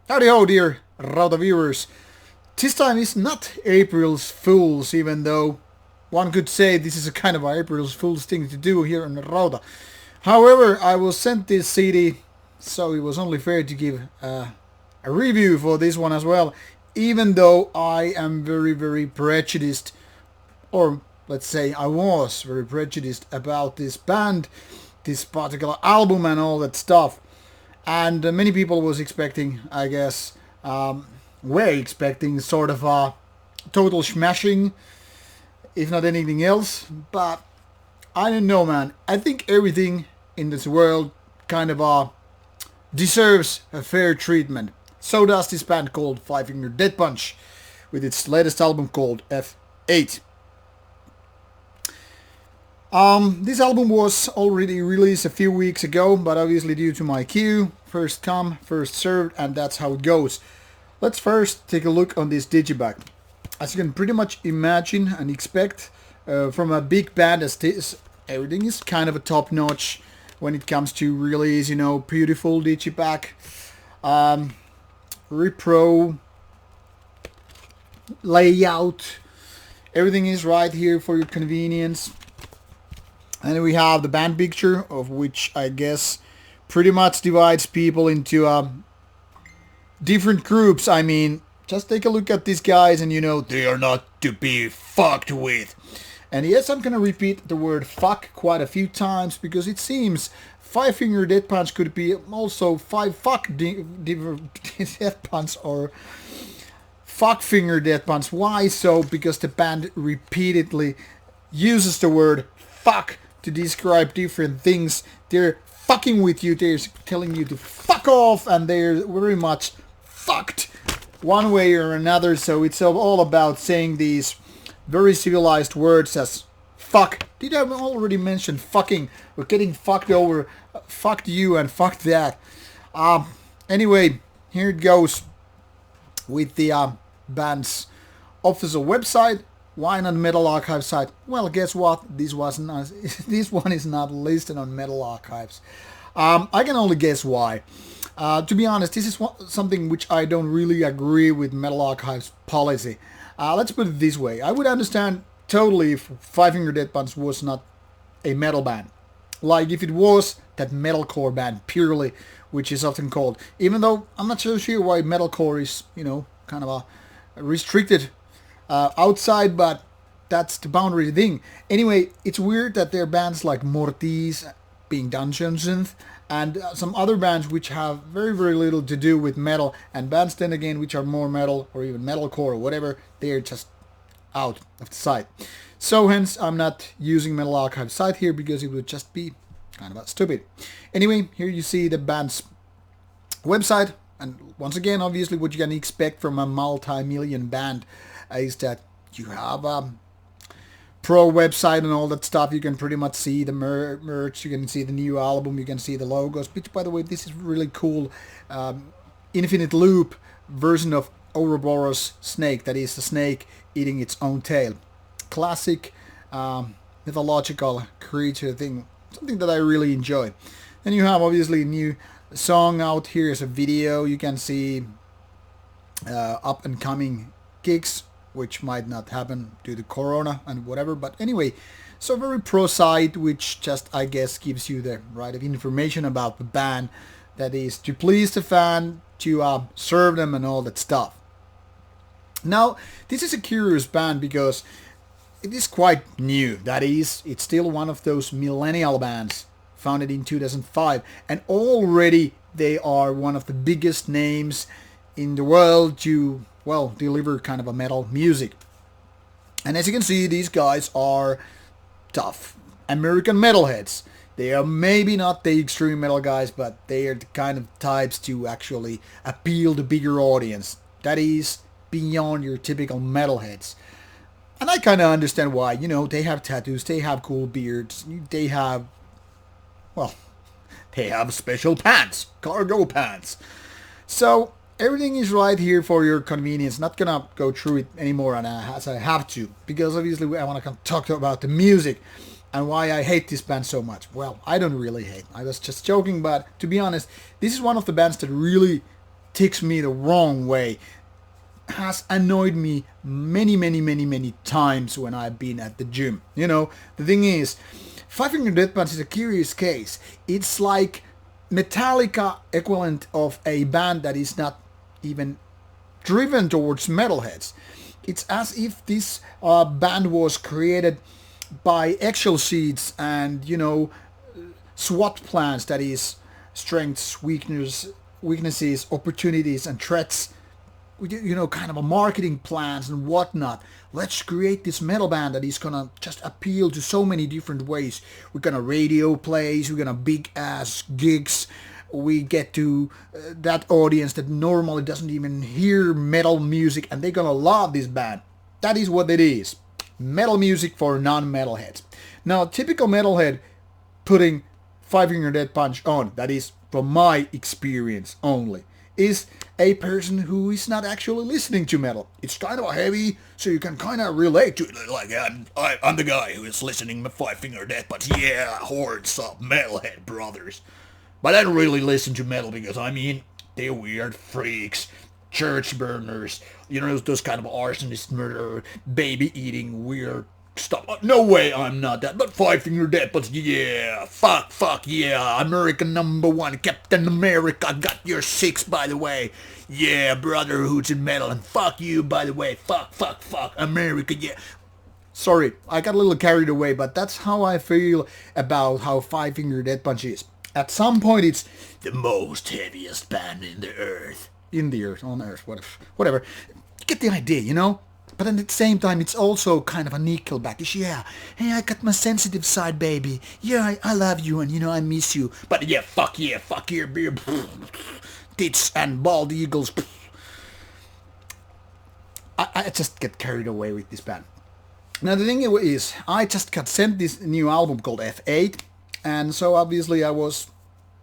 Howdy ho, dear Rauta viewers. This time is not April's Fools, even though one could say this is a kind of April's Fool's thing to do here in Rauta. However, I was sent this CD, so it was only fair to give a review for this one as well, even though I am very prejudiced, or let's say I was very prejudiced about this band, this particular album and all that stuff. And many people was expecting, I guess, were expecting sort of a total smashing, if not anything else. But I don't know, man. I think everything in this world kind of deserves a fair treatment. So does this band called Five Finger Death Punch, with its latest album called F8. This album was already released a few weeks ago, but obviously due to my queue, first come, first served, and that's how it goes. Let's first take a look on this digibag. As you can pretty much imagine and expect from a big band as this, everything is kind of a top-notch when it comes to release, beautiful digibag, repro, layout, everything is right here for your convenience. And we have the band picture, of which I guess pretty much divides people into different groups. I mean, just take a look at these guys and they are not to be fucked with. And yes, I'm gonna repeat the word fuck quite a few times because it seems Five Finger Death Punch could be also five fuck death punch or fuck finger death punch. Why so? Because the band repeatedly uses the word fuck to describe different things. They're fucking with you, they're telling you to fuck off, and they're very much fucked one way or another. So it's all about saying these very civilized words as fuck. Did I already mention fucking? We're getting fucked over. Fucked you and fucked that. Anyway, here it goes with the band's official website. Why not Metal Archive site? Well, guess what? This one is not listed on Metal Archives. I can only guess why. To be honest, this is something which I don't really agree with Metal Archives policy. Let's put it this way. I would understand totally if Five Finger Death Punch was not a metal band. Like if it was that metalcore band purely, which is often called. Even though I'm not so sure why metalcore is, kind of a restricted outside, but that's the boundary thing. Anyway, it's weird that there are bands like Mortis, being Dungeon Synth, and some other bands which have very little to do with metal, and bands then again which are more metal or even metalcore or whatever, they're just out of the site. So hence I'm not using Metal Archive site here because it would just be kind of stupid. Anyway, here you see the band's website, and once again, obviously what you can expect from a multi-million band is that you have a pro website and all that stuff. You can pretty much see the merch, you can see the new album, you can see the logos. Which, by the way, this is really cool infinite loop version of Ouroboros snake, that is the snake eating its own tail. Classic mythological creature thing, something that I really enjoy. Then you have obviously a new song out here as a video. You can see up and coming gigs, which might not happen due to Corona and whatever. But anyway, so very pro site, which just, I guess, gives you the right of information about the band. That is to please the fan, to serve them and all that stuff. Now, this is a curious band because it is quite new. That is, it's still one of those millennial bands founded in 2005. And already they are one of the biggest names in the world to, well, deliver kind of a metal music. And as you can see, these guys are tough American metalheads. They are maybe not the extreme metal guys, but they are the kind of types to actually appeal to bigger audience. That is beyond your typical metalheads. And I kind of understand why. They have tattoos, they have cool beards, they have, well, they have special pants, cargo pants. So everything is right here for your convenience. Not gonna go through it anymore as I have to, because obviously I want to talk about the music and why I hate this band so much. Well, I don't really hate. I was just joking, but to be honest, this is one of the bands that really ticks me the wrong way, has annoyed me many times when I've been at the gym. You know, the thing is, Five Finger Death Punch is a curious case. It's like Metallica equivalent of a band that is not even driven towards metalheads. It's as if this band was created by Excel sheets and, you know, SWOT plans, that is strengths, weaknesses, opportunities and threats, you know, kind of a marketing plans and whatnot. Let's create this metal band that is gonna just appeal to so many different ways. We're gonna radio plays, we're gonna big ass gigs. We get to that audience that normally doesn't even hear metal music, and they're gonna love this band. That is what it is. Metal music for non-metalheads. Now, typical metalhead putting Five Finger Death Punch on, that is from my experience only, is a person who is not actually listening to metal. It's kind of heavy, so you can kind of relate to it. Like, I'm the guy who is listening to Five Finger Death Punch. Yeah, hordes of metalhead brothers. But I don't really listen to metal because, I mean, they're weird freaks, church burners, you know, those kind of arsonist murderer, baby eating weird stuff. No way I'm not that, but Five Finger Death Punch, yeah, fuck, yeah, American #1, Captain America, got your six, by the way, yeah, brotherhoods in metal, and fuck you, by the way, fuck, America, yeah. Sorry, I got a little carried away, but that's how I feel about how Five Finger Death Punch is. At some point, it's the most heaviest band in the earth. In the earth, on earth, whatever. You get the idea, you know? But at the same time, it's also kind of a Nickelback. Yeah, hey, I got my sensitive side, baby. Yeah, I love you, and, you know, I miss you. But yeah, fuck your beer. Tits and bald eagles. I just get carried away with this band. Now, the thing is, I just got sent this new album called F8. And so obviously I was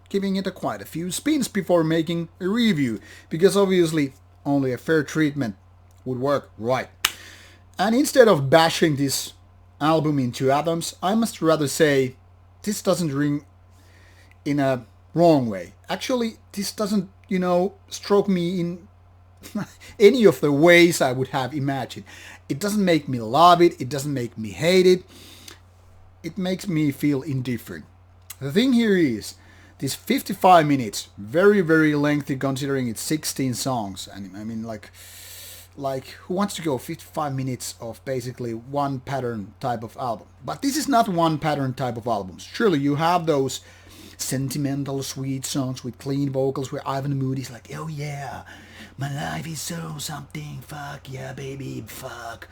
giving it quite a few spins before making a review, because obviously only a fair treatment would work right. And instead of bashing this album into atoms, I must rather say this doesn't ring in a wrong way. Actually, this doesn't, you know, stroke me in any of the ways I would have imagined. It doesn't make me love it, it doesn't make me hate it. It makes me feel indifferent. The thing here is, this 55 minutes, very lengthy considering it's 16 songs. And I mean, like who wants to go 55 minutes of basically one pattern type of album? But this is not one pattern type of albums. Surely you have those sentimental, sweet songs with clean vocals where Ivan Moody's like, oh yeah, my life is so something, fuck yeah baby, fuck.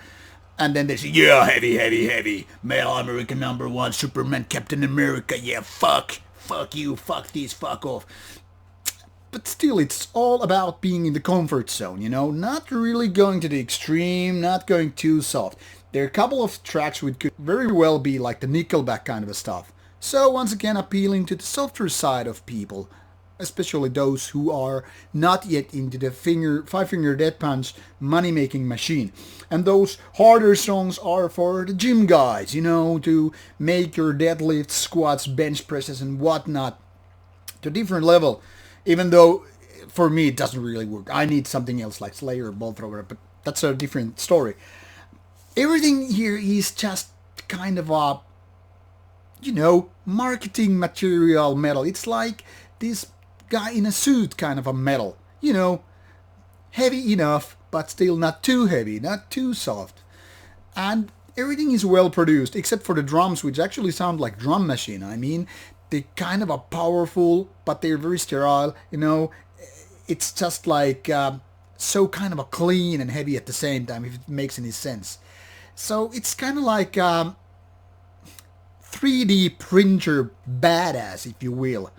And then there's, yeah, heavy, male American #1, Superman, Captain America, yeah, fuck you, fuck this, fuck off. But still, it's all about being in the comfort zone, you know, not really going to the extreme, not going too soft. There are a couple of tracks which could very well be like the Nickelback kind of stuff. So once again, appealing to the softer side of people, especially those who are not yet into the Five Finger Death Punch money-making machine. And those harder songs are for the gym guys, you know, to make your deadlifts, squats, bench presses and whatnot to a different level. Even though, for me, it doesn't really work. I need something else like Slayer or Ball Thrower, but that's a different story. Everything here is just kind of a, you know, marketing material metal. It's like this guy in a suit kind of a metal, you know, heavy enough but still not too heavy, not too soft, and everything is well produced except for the drums, which actually sound like drum machine. I mean, they kind of are powerful but they're very sterile, you know. It's just like so kind of a clean and heavy at the same time, if it makes any sense. So it's kind of like 3D printer badass, if you will.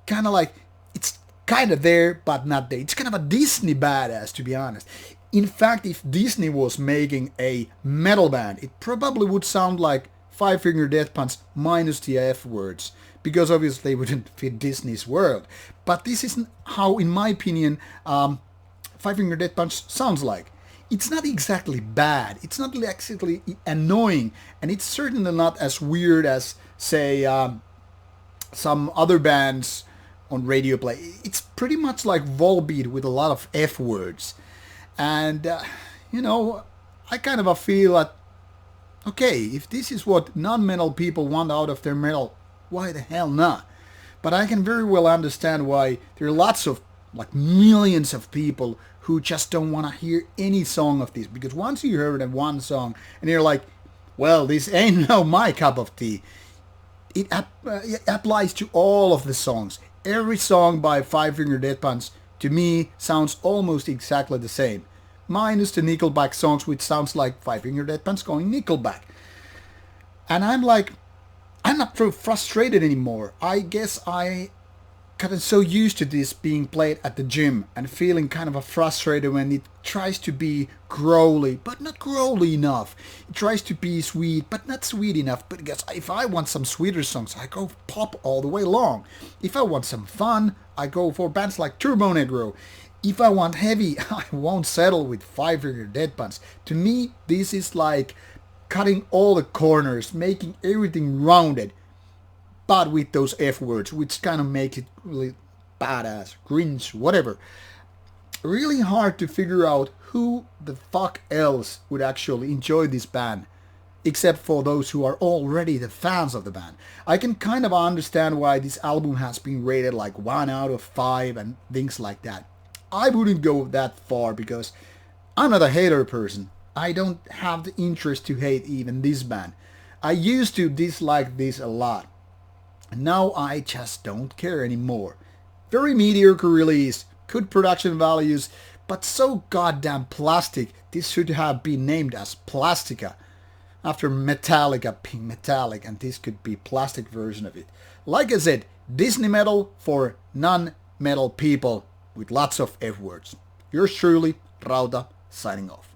Kind of like, it's kind of there, but not there. It's kind of a Disney badass, to be honest. In fact, if Disney was making a metal band, it probably would sound like Five Finger Death Punch minus the F words, because obviously they wouldn't fit Disney's world. But this isn't how, in my opinion, Five Finger Death Punch sounds like. It's not exactly bad, it's not exactly annoying, and it's certainly not as weird as, say, some other bands on radio play. It's pretty much like Volbeat with a lot of F words. And, you know, I kind of feel that, okay, if this is what non-metal people want out of their metal, why the hell not? But I can very well understand why there are lots of, like millions of people who just don't want to hear any song of this. Because once you heard that one song and you're like, well, this ain't no my cup of tea. It applies to all of the songs. Every song by Five Finger Death Punch, to me, sounds almost exactly the same. Minus the Nickelback songs, which sounds like Five Finger Death Punch going Nickelback. And I'm like, I'm not so frustrated anymore. I guess I gotten so used to this being played at the gym and feeling kind of frustrated when it tries to be growly, but not growly enough. It tries to be sweet, but not sweet enough. But because if I want some sweeter songs, I go pop all the way long. If I want some fun, I go for bands like Turbo Negro. If I want heavy, I won't settle with Five Finger Death Punch. To me, this is like cutting all the corners, making everything rounded, but with those F words, which kind of makes it really badass, cringe, whatever. Really hard to figure out who the fuck else would actually enjoy this band, except for those who are already the fans of the band. I can kind of understand why this album has been rated like 1 out of 5 and things like that. I wouldn't go that far because I'm not a hater person. I don't have the interest to hate even this band. I used to dislike this a lot. Now I just don't care anymore. Very mediocre release, good production values, but so goddamn plastic. This should have been named as Plastica. After Metallica being metallic, and this could be plastic version of it. Like I said, Disney metal for non-metal people with lots of F words. Yours truly, Rauta, signing off.